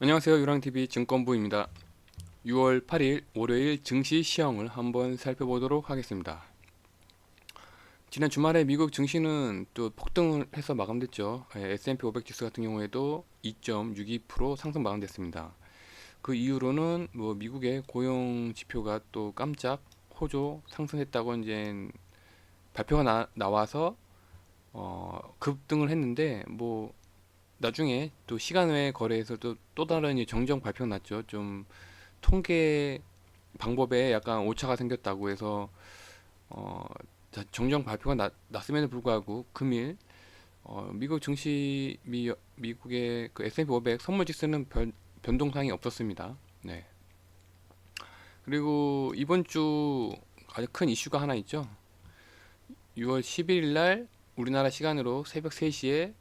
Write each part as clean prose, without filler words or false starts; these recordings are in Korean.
안녕하세요. 유랑TV 증권부입니다. 6월 8일 월요일 증시 시황을 한번 살펴보도록 하겠습니다. 지난 주말에 미국 증시는 또 폭등을 해서 마감됐죠. S&P 500 지수 같은 경우에도 2.62% 상승 마감됐습니다. 그 이후로는 뭐 미국의 고용 지표가 또 깜짝 호조 상승했다고 이제 발표가 나와서 급등을 했는데 뭐 나중에 또 시간 외 거래에서도 또 다른 이 정정 발표가 났죠. 좀 통계 방법에 약간 오차가 생겼다고 해서 어, 정정 발표가 났음에도 불구하고 금일 미국 증시 미국의 그 S&P 500 선물 지수는 변동사항이 없었습니다. 네. 그리고 이번 주 아주 큰 이슈가 하나 있죠. 6월 11일 날 우리나라 시간으로 새벽 3시에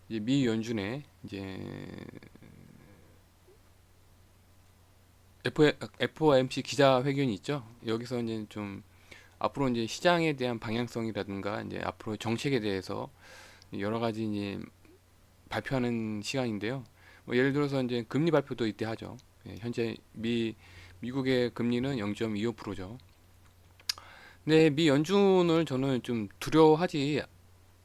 이제 미 연준의 이제 FOMC 기자회견이 있죠. 여기서 이제 좀 앞으로 이제 시장에 대한 방향성이라든가 이제 앞으로 정책에 대해서 여러 가지 이제 발표하는 시간인데요. 뭐 예를 들어서 이제 금리 발표도 이때 하죠. 현재 미국의 금리는 0.25%죠. 근데 미 연준을 저는 좀 두려워하지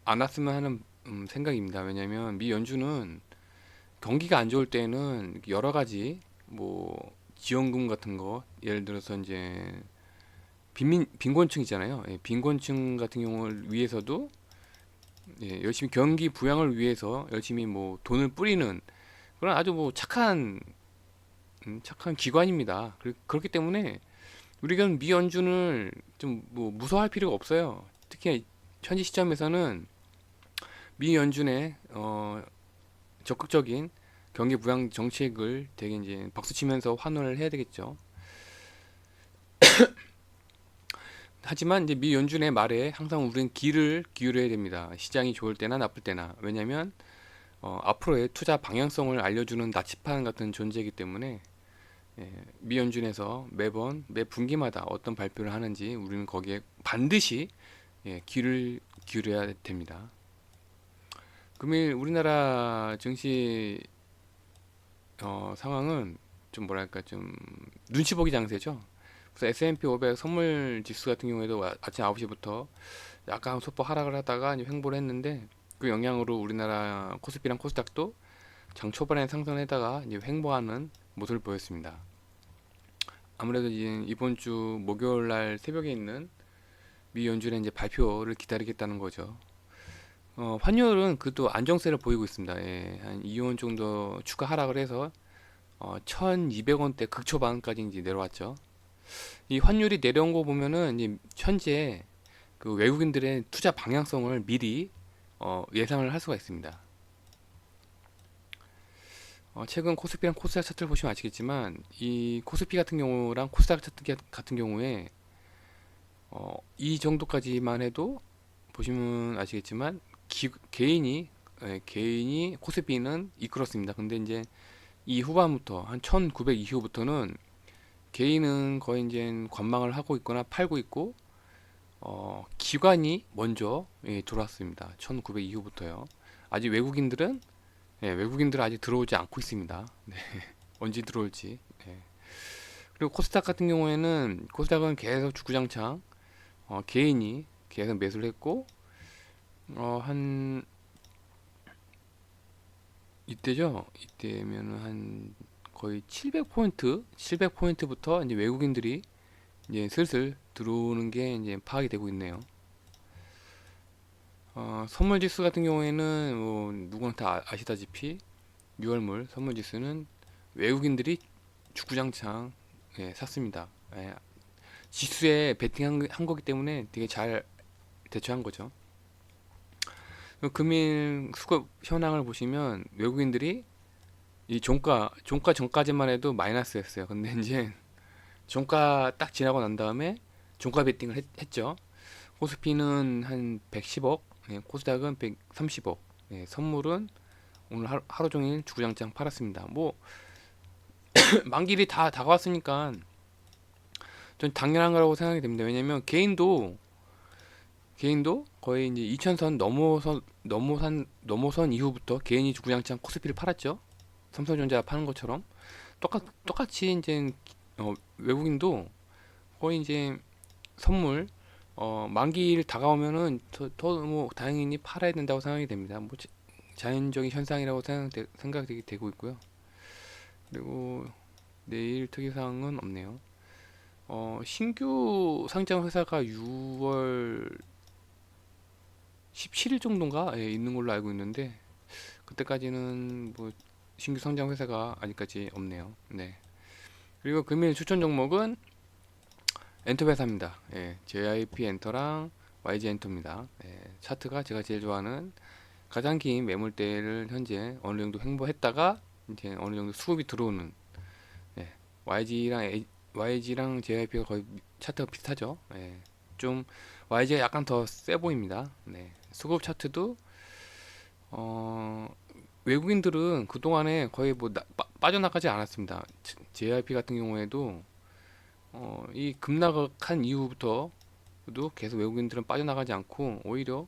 않았으면 하는 생각입니다. 왜냐하면 미 연준은 경기가 안 좋을 때는 여러 가지 뭐 지원금 같은 거 예를 들어서 이제 빈곤층 있잖아요. 빈곤층 같은 경우를 위해서도 열심히 경기 부양을 위해서 열심히 뭐 돈을 뿌리는 그런 아주 뭐 착한 기관입니다. 그렇기 때문에 우리가 미 연준을 좀 뭐 무서워할 필요가 없어요. 특히 현재 시점에서는 미 연준의 적극적인 경기 부양 정책을 되게 이제 박수치면서 환호를 해야 되겠죠. 하지만 이제 미 연준의 말에 항상 우리는 귀를 기울여야 됩니다. 시장이 좋을 때나 나쁠 때나. 왜냐하면 앞으로의 투자 방향성을 알려주는 나치판 같은 존재이기 때문에 미 연준에서 매번 매 분기마다 어떤 발표를 하는지 우리는 거기에 반드시 귀를 기울여야 됩니다. 금일 우리나라 증시 상황은 좀 뭐랄까 좀 눈치 보기 장세죠. 그래서 S&P 500 선물 지수 같은 경우에도 아침 9시부터 약간 소폭 하락을 하다가 이제 횡보를 했는데 그 영향으로 우리나라 코스피랑 코스닥도 장 초반에 상승했다가 이제 횡보하는 모습을 보였습니다. 아무래도 이제 이번 주 목요일 날 새벽에 있는 미 연준의 이제 발표를 기다리겠다는 거죠. 환율은 그도 안정세를 보이고 있습니다. 한 2원 정도 추가 하락을 해서 1200원대 극초반까지 이제 내려왔죠. 이 환율이 내려온 거 보면은 이제 현재 그 외국인들의 투자 방향성을 미리 예상을 할 수가 있습니다. 최근 코스피랑 코스닥 차트를 보시면 아시겠지만 이 코스피 같은 경우랑 코스닥 차트 같은 경우에 이 정도까지만 해도 보시면 아시겠지만 개인이 코스피는 이끌었습니다. 근데 이제 이 후반부터 한 1900 이후부터는 개인은 거의 이제 관망을 하고 있거나 팔고 있고 기관이 먼저 들어왔습니다. 1900 이후부터요. 아직 외국인들은 아직 들어오지 않고 있습니다. 네, 언제 들어올지. 그리고 코스닥 같은 경우에는 코스닥은 계속 주구장창 개인이 계속 매수를 했고 한 이때죠. 이때면은 한 거의 700포인트부터 이제 외국인들이 이제 슬슬 들어오는 게 이제 파악이 되고 있네요. 선물 지수 같은 경우에는 뭐 누구나 다 아시다시피 6월물 선물 지수는 외국인들이 주구장창 샀습니다. 지수에 베팅한 한 거기 때문에 되게 잘 대처한 거죠. 금일 수급 현황을 보시면 외국인들이 이 종가 전까지만 해도 마이너스였어요. 근데 이제 종가 딱 지나고 난 다음에 종가 베팅을 했죠. 코스피는 한 110억, 코스닥은 130억. 선물은 오늘 하루 종일 주구장창 팔았습니다. 뭐 만길이 다 다가왔으니까 전 당연한 거라고 생각이 됩니다. 왜냐면 개인도 거의 이제 2000선 넘어선 이후부터 개인이 주구장창 코스피를 팔았죠. 삼성전자 파는 것처럼 똑같이 이제 외국인도 거의 이제 선물 만기일 다가오면은 뭐 당연히 팔아야 된다고 생각이 됩니다. 뭐 자연적인 현상이라고 생각이 되고 있고요. 그리고 내일 특이사항은 없네요. 신규 상장 회사가 6월 17일 정도인가 있는 걸로 알고 있는데 그때까지는 뭐 신규 상장 회사가 아직까지 없네요. 네. 그리고 금일 추천 종목은 엔터 회사입니다. JIP 엔터랑 YG 엔터입니다. 차트가 제가 제일 좋아하는 가장 긴 매물대를 현재 어느 정도 횡보했다가 이제 어느 정도 수급이 들어오는 YG랑 JYP가 거의 차트가 비슷하죠. 좀 YG가 약간 더 세 보입니다. 수급 차트도 외국인들은 그동안에 거의 뭐 빠져나가지 않았습니다. JYP 같은 경우에도 이 급락한 이후부터도 계속 외국인들은 빠져나가지 않고 오히려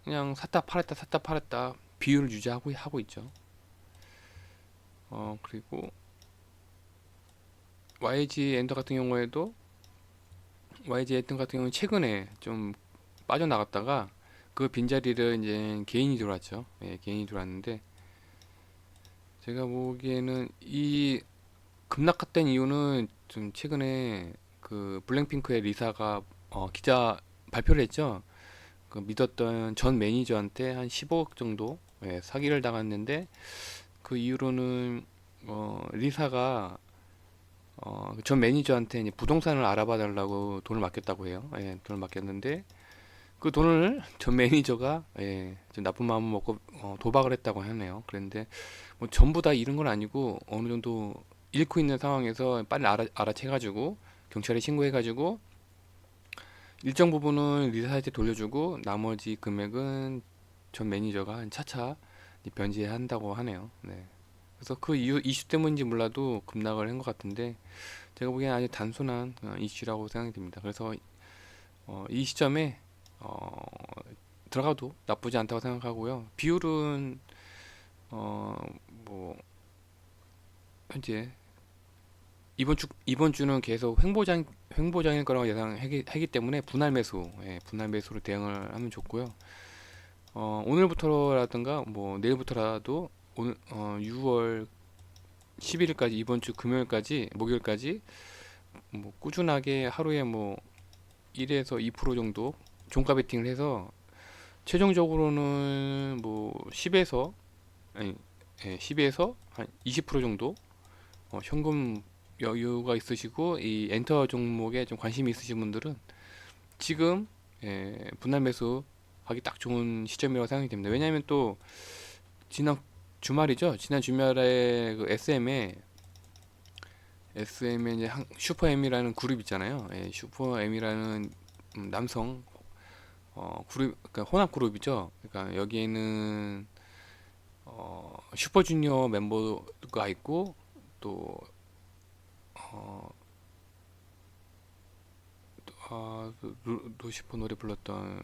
그냥 샀다 팔았다 비율을 유지하고 하고 있죠. 그리고 YG 엔터 같은 경우는 최근에 좀 빠져나갔다가 그 빈자리를 이제 개인이 들어왔죠. 개인이 들어왔는데 제가 보기에는 이 급락된 이유는 좀 최근에 그 블랙핑크의 리사가 기자 발표를 했죠. 그 믿었던 전 매니저한테 한 15억 정도 사기를 당했는데 그 이후로는 리사가 전 매니저한테 이제 부동산을 알아봐 달라고 돈을 맡겼다고 해요. 돈을 맡겼는데 그 돈을 전 매니저가 좀 나쁜 마음을 먹고 도박을 했다고 하네요. 그런데 뭐 전부 다 잃은 건 아니고 어느 정도 잃고 있는 상황에서 빨리 알아채가지고 경찰에 신고해가지고 일정 부분은 리사한테 돌려주고 나머지 금액은 전 매니저가 차차 변제한다고 하네요. 네. 그래서 그 이슈 때문인지 몰라도 급락을 한 것 같은데 제가 보기엔 아주 단순한 이슈라고 생각이 듭니다. 그래서 이 시점에 들어가도 나쁘지 않다고 생각하고요. 비율은 뭐 현재 이번 주는 계속 횡보장일 거라고 예상하기 때문에 분할 매수로 대응을 하면 좋고요. 오늘부터라든가 뭐 내일부터라도 오늘 6월 11일까지 이번 주 목요일까지 뭐 꾸준하게 하루에 뭐 1에서 2% 정도 종가 베팅을 해서 최종적으로는 뭐 10에서 아니 10에서 한 20% 정도 현금 여유가 있으시고 이 엔터 종목에 좀 관심이 있으신 분들은 지금 분할 매수 하기 딱 좋은 시점이라고 생각이 됩니다. 왜냐하면 또 지난 주말이죠. 지난 주말에 그 SM에 이제 슈퍼 M이라는 그룹 있잖아요. 슈퍼 M이라는 남성 그룹, 그러니까 혼합 그룹이죠. 그러니까 여기에는 슈퍼주니어 멤버가 있고 또 어, 루시퍼 노래 불렀던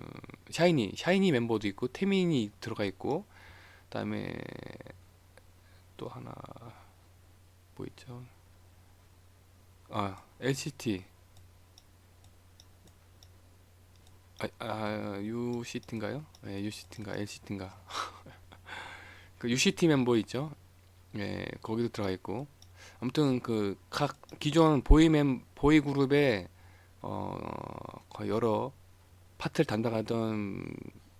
샤이니 멤버도 있고 태민이 들어가 있고 그다음에 또 하나 뭐 있죠? LCT UCT인가요? UCT인가 LCT인가 그 UCT 멤버 있죠? 거기도 들어가 있고 아무튼 그 각 기존 보이 그룹의 거의 여러 파트를 담당하던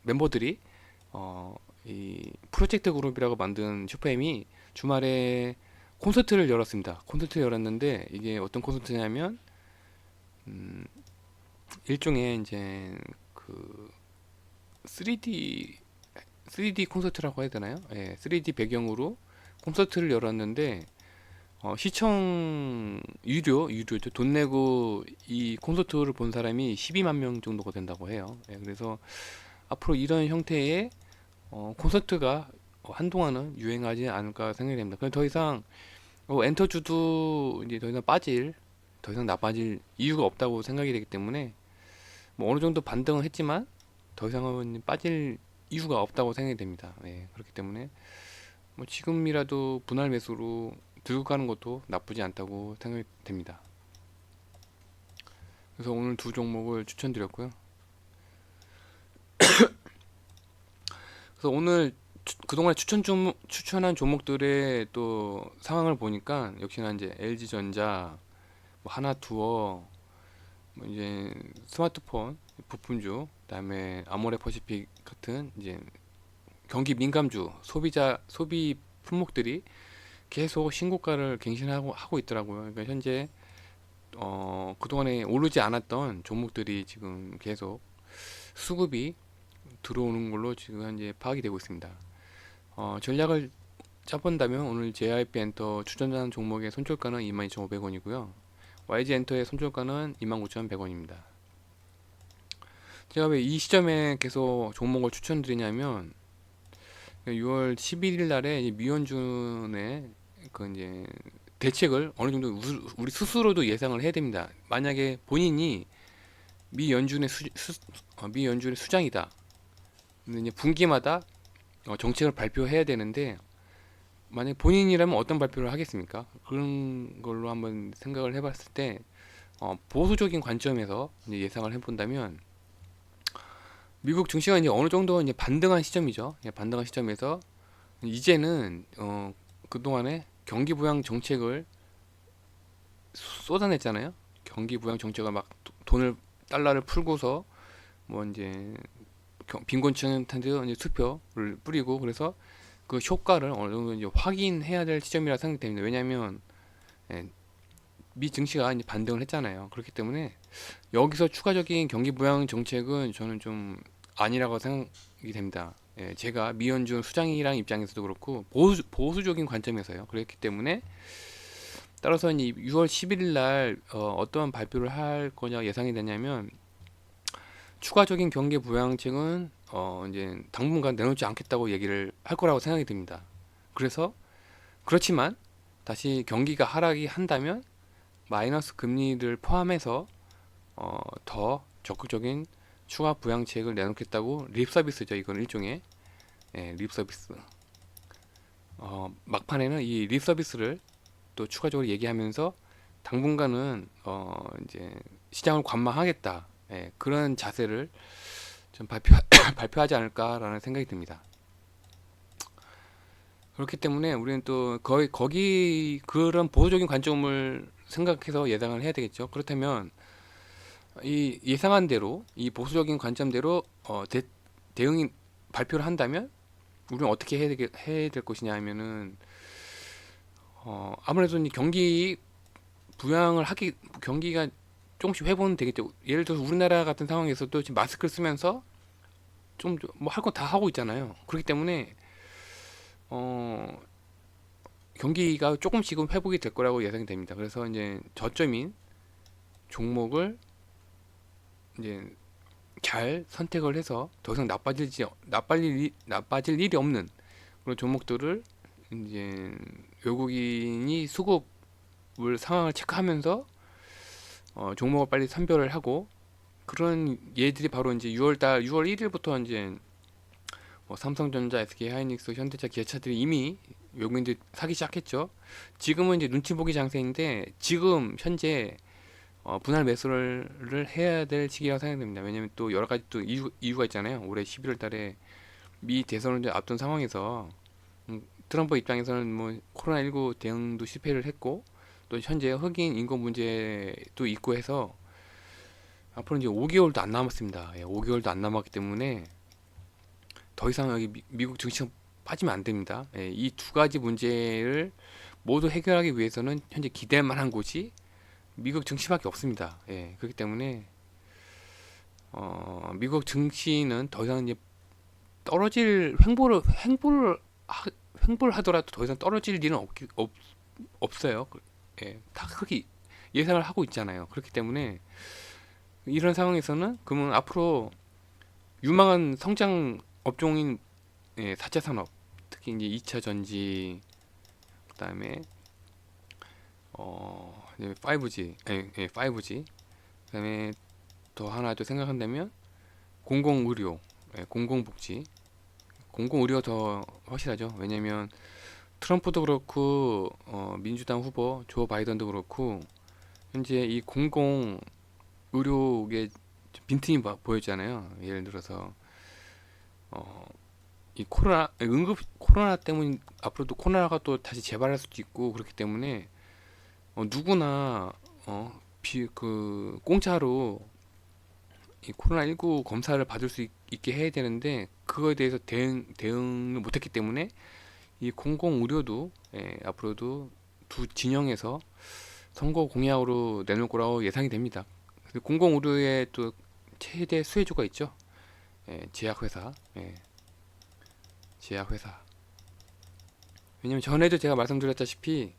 멤버들이 이 프로젝트 그룹이라고 만든 슈퍼엠이 주말에 콘서트를 열었습니다. 콘서트를 열었는데 이게 어떤 콘서트냐면 일종의 이제 그 3D 콘서트라고 해야 되나요? 3D 배경으로 콘서트를 열었는데 시청 유료죠. 돈 내고 이 콘서트를 본 사람이 12만 명 정도가 된다고 해요. 그래서 앞으로 이런 형태의 콘서트가 한동안은 유행하지 않을까 생각이 됩니다. 그럼 더 이상 엔터주도 이제 더 이상 나빠질 이유가 없다고 생각이 되기 때문에 뭐 어느 정도 반등은 했지만 더 이상은 빠질 이유가 없다고 생각이 됩니다. 그렇기 때문에 뭐 지금이라도 분할 매수로 들고 가는 것도 나쁘지 않다고 생각이 됩니다. 그래서 오늘 두 종목을 추천드렸고요. 그래서 오늘 그동안 추천한 종목들의 또 상황을 보니까 역시나 이제 LG전자, 뭐 하나투어, 뭐 이제 스마트폰 부품주, 그다음에 아모레퍼시픽 같은 이제 경기 민감주, 소비 품목들이 계속 신고가를 갱신하고 있더라고요. 그러니까 현재 그동안에 오르지 않았던 종목들이 지금 계속 수급이 들어오는 걸로 지금 현재 파악이 되고 있습니다. 전략을 짜본다면 오늘 JYP 엔터 추천한 종목의 손절가는 22,500원이고요. YG 엔터의 손절가는 29,100원입니다. 제가 왜 이 시점에 계속 종목을 추천드리냐면 6월 11일 날에 미연준의 그 이제 대책을 어느 정도 우리 스스로도 예상을 해야 됩니다. 만약에 본인이 미연준의 수장이다. 근데 이제 분기마다 정책을 발표해야 되는데 만약 본인이라면 어떤 발표를 하겠습니까? 그런 걸로 한번 생각을 해봤을 때 보수적인 관점에서 이제 예상을 해본다면 미국 증시가 이제 어느 정도 이제 반등한 시점이죠. 반등한 시점에서 이제는 그동안에 경기 부양 정책을 쏟아냈잖아요. 경기 부양 정책을 막 돈을 달러를 풀고서 뭐 이제 빈곤층한테 이제 수표를 뿌리고 그래서 그 효과를 어느 정도 이제 확인해야 될 시점이라 생각됩니다. 왜냐하면 예, 미 증시가 이제 반등을 했잖아요. 그렇기 때문에 여기서 추가적인 경기 부양 정책은 저는 좀 아니라고 생각이 됩니다. 예, 제가 미연준 수장이랑 입장에서도 그렇고 보수적인 관점에서요. 그렇기 때문에 따라서 이제 6월 11일 날 어떠한 발표를 할 거냐 예상이 되냐면 추가적인 경기 부양책은 이제 당분간 내놓지 않겠다고 얘기를 할 거라고 생각이 듭니다. 그래서 그렇지만 다시 경기가 하락이 한다면 마이너스 금리를 포함해서 더 적극적인 추가 부양책을 내놓겠다고 립 서비스죠. 이건 일종의 립 서비스. 막판에는 이 립 서비스를 또 추가적으로 얘기하면서 당분간은 이제 시장을 관망하겠다. 그런 자세를 좀 발표하지 않을까라는 생각이 듭니다. 그렇기 때문에 우리는 또 거기 그런 보수적인 관점을 생각해서 예상을 해야 되겠죠. 그렇다면 이 예상한 대로 이 보수적인 관점대로 대응이 발표를 한다면 우리는 어떻게 해야 될 것이냐 하면은 아무래도 이 경기가 조금씩 회복은 되겠죠. 예를 들어서 우리나라 같은 상황에서도 지금 마스크를 쓰면서 좀 뭐 할 거 다 하고 있잖아요. 그렇기 때문에 어, 경기가 조금씩은 회복이 될 거라고 예상이 됩니다. 그래서 이제 저점인 종목을 이제 잘 선택을 해서 더 이상 나빠질 일이 없는 그런 종목들을 이제 외국인이 수급을 상황을 체크하면서 종목을 빨리 선별을 하고 그런 예들이 바로 이제 6월 1일부터 이제 뭐 삼성전자, SK하이닉스, 현대차, 기아차들이 이미 외국인들이 사기 시작했죠. 지금은 이제 눈치 보기 장세인데 지금 현재 분할 매수를 해야 될 시기라고 생각됩니다. 왜냐면 또 여러 가지 또 이유가 있잖아요. 올해 11월 달에 미 대선을 이제 앞둔 상황에서 트럼프 입장에서는 뭐 코로나19 대응도 실패를 했고 또 현재 흑인 인권 문제도 있고 해서 앞으로 이제 5개월도 안 남았습니다. 5개월도 안 남았기 때문에 더 이상 여기 미국 증시가 빠지면 안 됩니다. 이 두 가지 문제를 모두 해결하기 위해서는 현재 기대할 만한 곳이 미국 증시밖에 없습니다. 그렇기 때문에 미국 증시는 더 이상 이제 떨어질 횡보를 하더라도 더 이상 떨어질 일은 없어요. 다 크게 예상을 하고 있잖아요. 그렇기 때문에 이런 상황에서는 그러면 앞으로 유망한 성장 업종인 4차 산업, 특히 이제 2차 전지, 그다음에 이제 5G, 5G, 그다음에 더 하나 또 생각한다면 공공의료, 공공복지, 공공의료가 더 확실하죠. 왜냐면 트럼프도 그렇고 민주당 후보 조 바이든도 그렇고 현재 이 공공 의료계 좀 빈틈이 보였잖아요. 예를 들어서 어, 이 코로나 응급 코로나 때문 앞으로도 코로나가 또 다시 재발할 수도 있고 그렇기 때문에 누구나 그 공짜로 이 코로나19 검사를 받을 수 있게 해야 되는데 그거에 대해서 대응을 못했기 때문에 이 공공 의료도 앞으로도 두 진영에서 선거 공약으로 내놓을 거라고 예상이 됩니다. 공공 의료의 또 최대 수혜주가 있죠. 제약회사. 제약회사. 왜냐면 전에도 제가 말씀드렸다시피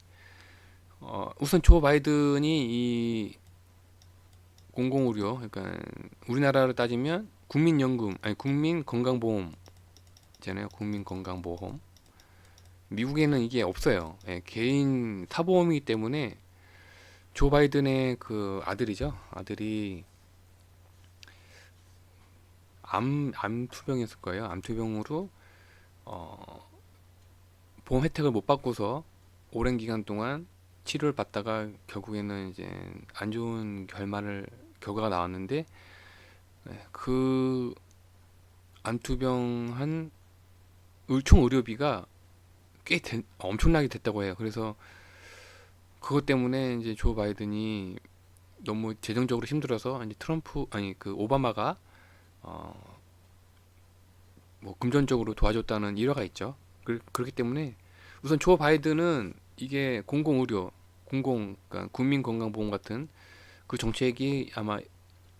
우선 조 바이든이 이 공공의료, 그러니까 우리나라로 따지면 국민연금, 아니 국민건강보험 있잖아요. 국민건강보험. 미국에는 이게 없어요. 개인 사보험이기 때문에 조 바이든의 그 아들이죠. 아들이 암투병이었을 거예요. 암투병으로 어, 보험 혜택을 못 받고서 오랜 기간 동안 치료를 받다가 결국에는 이제 안 좋은 결과가 나왔는데 그 암투병한 총 의료비가 엄청나게 됐다고 해요. 그래서 그것 때문에 이제 조 바이든이 너무 재정적으로 힘들어서 이제 그 오바마가 어, 뭐 금전적으로 도와줬다는 일화가 있죠. 그렇기 때문에 우선 조 바이든은 이게 공공의료, 그러니까 국민건강보험 같은 그 정책이 아마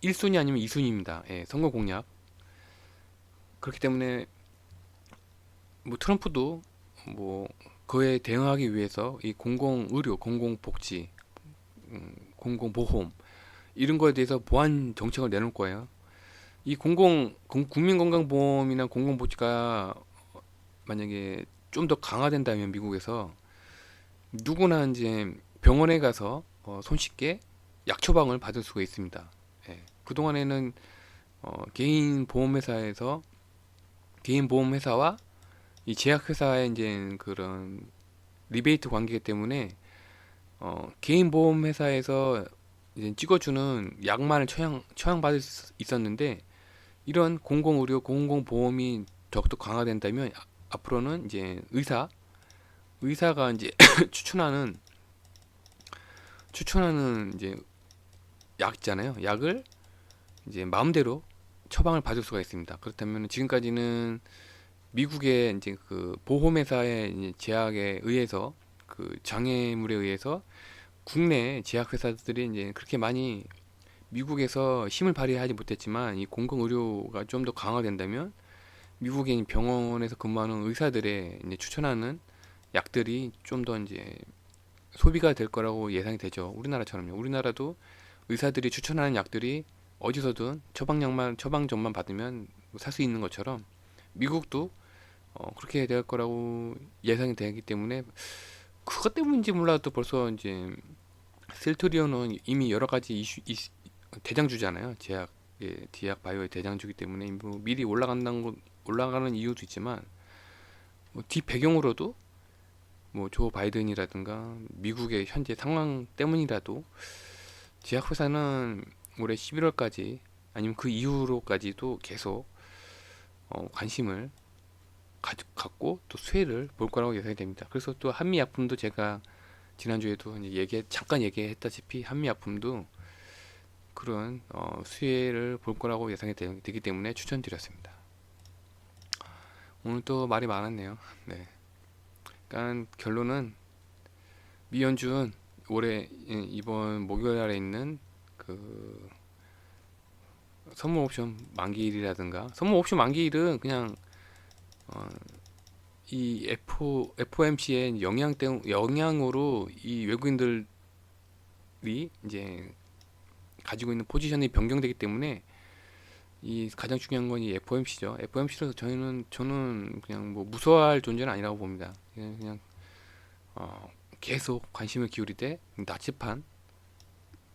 1순위 아니면 2순위입니다. 선거 공약. 그렇기 때문에 뭐 트럼프도 뭐 그에 대응하기 위해서 이 공공의료, 공공복지, 공공보험 이런 거에 대해서 보완 정책을 내놓을 거예요. 이 국민건강보험이나 공공복지가 만약에 좀 더 강화된다면 미국에서 누구나 이제 병원에 가서 손쉽게 약 처방을 받을 수가 있습니다. 그동안에는 개인 보험회사와 이 제약회사의 이제 그런 리베이트 관계 때문에 개인 보험회사에서 이제 찍어주는 약만을 처방받을 수 있었는데 이런 공공의료, 공공보험이 더욱더 강화된다면 앞으로는 이제 의사가 이제 추천하는 이제 약 있잖아요. 약을 이제 마음대로 처방을 받을 수가 있습니다. 그렇다면 지금까지는 미국의 이제 그 보험회사의 이제 제약에 의해서 그 장애물에 의해서 국내 제약회사들이 이제 그렇게 많이 미국에서 힘을 발휘하지 못했지만 이 공공의료가 좀 더 강화된다면 미국인 병원에서 근무하는 의사들의 이제 추천하는 약들이 좀 더 이제 소비가 될 거라고 예상이 되죠. 우리나라처럼요. 우리나라도 의사들이 추천하는 약들이 어디서든 처방전만 받으면 살 수 있는 것처럼 미국도 그렇게 될 거라고 예상이 되기 때문에 그것 때문인지 몰라도 벌써 이제 셀트리온은 이미 여러 가지 대장주잖아요. 제약 바이오의 대장주기 때문에 뭐 미리 올라가는 이유도 있지만 뭐 뒷배경으로도 뭐 조 바이든이라든가 미국의 현재 상황 때문이라도 제약회사는 올해 11월까지 아니면 그 이후로까지도 계속 관심을 갖고 또 수혜를 볼 거라고 예상이 됩니다. 그래서 또 한미약품도 제가 지난주에도 이제 잠깐 얘기했다시피 한미약품도 그런 수혜를 볼 거라고 예상이 되기 때문에 추천드렸습니다. 오늘 또 말이 많았네요. 네. 그러니까 결론은 미연준 올해 이번 목요일에 있는 그 선물 옵션 만기일이라든가 선물 옵션 만기일은 그냥 이 FOMC의 영향으로 이 외국인들이 이제 가지고 있는 포지션이 변경되기 때문에 이 가장 중요한 건 이 FOMC죠. FOMC로서 저는 그냥 뭐 무서워할 존재는 아니라고 봅니다. 그냥 계속 관심을 기울이되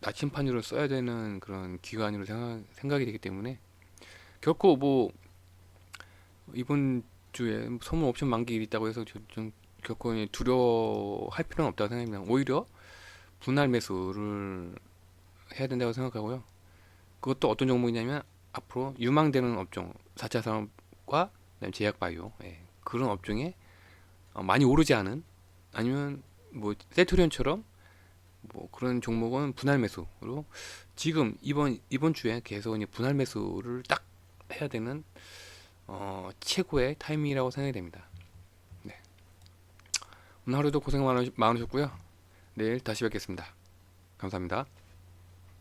나침판으로 써야 되는 그런 기관으로 생각이 되기 때문에 결코 뭐 이번 주에 선물 옵션 만기일 있다고 해서 좀 결코 두려워할 필요는 없다고 생각합니다. 오히려 분할 매수를 해야 된다고 생각하고요. 그것도 어떤 종목이냐면 앞으로 유망되는 업종, 4차 산업과 그다음에 제약 바이오, 예, 그런 업종에 많이 오르지 않은, 아니면 뭐 셀트리온처럼 뭐 그런 종목은 분할 매수로, 지금 이번 주에 계속 이제 분할 매수를 딱 해야 되는 최고의 타이밍이라고 생각이 됩니다. 네. 오늘 하루도 고생 많으셨고요. 내일 다시 뵙겠습니다. 감사합니다.